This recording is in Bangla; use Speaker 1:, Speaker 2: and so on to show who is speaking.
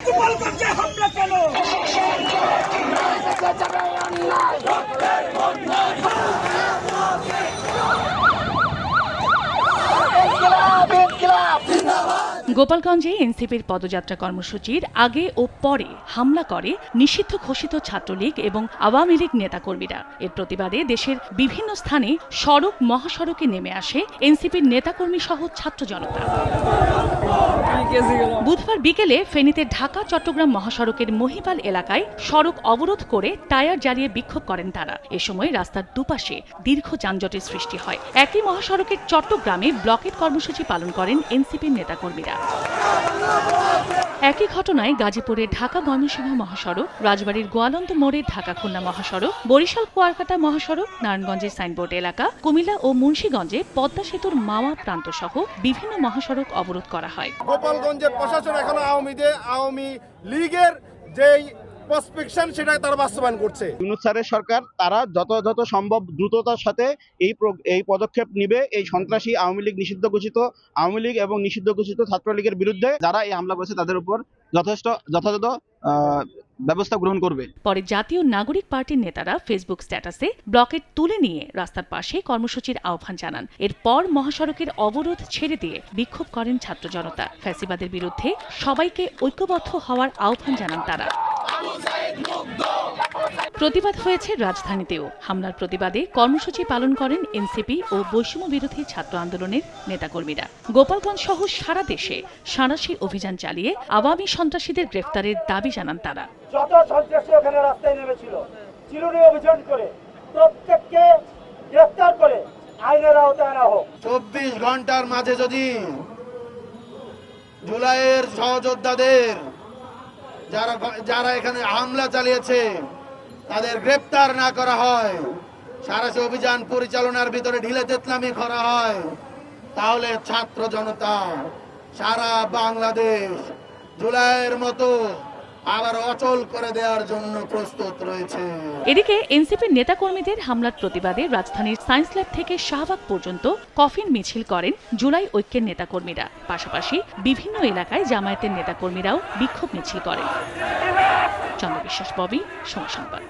Speaker 1: গোপালগঞ্জে হামলা কেন?
Speaker 2: গোপালগঞ্জে এনসিপির পদযাত্রা কর্মসূচির আগে ও পরে হামলা করে নিষিদ্ধ ঘোষিত ছাত্রলীগ এবং আওয়ামী লীগ নেতাকর্মীরা। এর প্রতিবাদে দেশের বিভিন্ন স্থানে সড়ক মহাসড়কে নেমে আসে এনসিপির নেতাকর্মী সহ ছাত্র জনতা। বুধবার বিকেলে ফেনীতে ঢাকা চট্টগ্রাম মহাসড়কের মহিপাল এলাকায় সড়ক অবরোধ করে টায়ার জ্বালিয়ে বিক্ষোভ করেন তারা। এ সময় রাস্তার দুপাশে দীর্ঘ যানজটের সৃষ্টি হয়। একই মহাসড়কের চট্টগ্রামে ব্লকেট কর্মসূচি পালন করেন এনসিপির নেতাকর্মীরা। একই ঘটনায় গাজীপুরে ঢাকা ময়মনসিংহ মহাসড়ক, রাজবাড়ীর গোয়ালন্দ মোড়ে ঢাকা খুলনা মহাসড়ক, বরিশাল কুয়ারকাটা মহাসড়ক, নারায়ণগঞ্জের সাইনবোর্ড এলাকা, কুমিল্লা ও মুন্সিগঞ্জে পদ্মা সেতুর মাওয়া প্রান্ত সহ বিভিন্ন মহাসড়ক অবরোধ করা হয়।
Speaker 3: গোপালগঞ্জের প্রশাসন এখনো আওয়ামী লীগের যেই প্রসপেকশন সেটা তারা বাস্তবায়ন করছে।
Speaker 4: ইউনূস স্যারের সরকার তারা যত সম্ভব দ্রুততার সাথে এই পদক্ষেপ নিবে এই সন্ত্রাসী আওয়ামী লীগ নিষিদ্ধ ঘোষিত আওয়ামী লীগ এবং নিষিদ্ধ ঘোষিত ছাত্রলীগের বিরুদ্ধে যারা এই হামলা করেছে তাদের উপর যথাযথ ব্যবস্থা গ্রহণ করবে।
Speaker 2: পরে জাতীয় নাগরিক পার্টির নেতারা ফেসবুক স্ট্যাটাসে ব্লকেট তুলে নিয়ে রাস্তার পাশে কর্মসূচির আহ্বান জানান। এরপর মহাসড়কের অবরোধ ছেড়ে দিয়ে বিক্ষোভ করেন ছাত্র জনতা। ফ্যাসিবাদের বিরুদ্ধে সবাইকে ঐক্যবদ্ধ হওয়ার আহ্বান জানান তারা। প্রতিবাদ হয়েছে রাজধানীতেও। হামলার প্রতিবাদে কর্মসূচি পালন করেন এনসিপি ও বৈষম্য বিরোধী ছাত্র আন্দোলনের নেতাকর্মীরা। গোপালগঞ্জ সহ সারা দেশে সাঁড়াশি অভিযান চালিয়ে আওয়ামী সন্ত্রাসীদের গ্রেফতারের দাবি জানান তারা।
Speaker 1: যত সন্ত্রাসী ওখানে রাস্তায় নেমেছিল, চিরুনি অভিযান করে প্রত্যেককে গ্রেফতার করে আইনের আওতায় আনা হোক।
Speaker 3: 24 ঘন্টার মাঝে যদি জুলাইয়ের সহযোদ্ধাদের যারা এখানে হামলা চালিয়েছে তাদের গ্রেপ্তার না করা হয়, সাঁড়াশি অভিযান পরিচালনার ভিতরে ঢিলে তেতলামি করা হয়, তাহলে ছাত্র জনতা সারা বাংলাদেশ জুলাইয়ের মতো আবার অচল করে দেওয়ার জন্য প্রস্তুত রয়েছে।
Speaker 2: এদিকে এনসিপির নেতাকর্মীদের হামলার প্রতিবাদে রাজধানীর সায়েন্স ল্যাব থেকে শাহবাগ পর্যন্ত কফিন মিছিল করেন জুলাই ঐক্যের নেতাকর্মীরা। পাশাপাশি বিভিন্ন এলাকায় জামায়াতের নেতাকর্মীরাও বিক্ষোভ মিছিল করেন। চন্দ্র বিশ্বাস, ববি, সময় সংবাদ।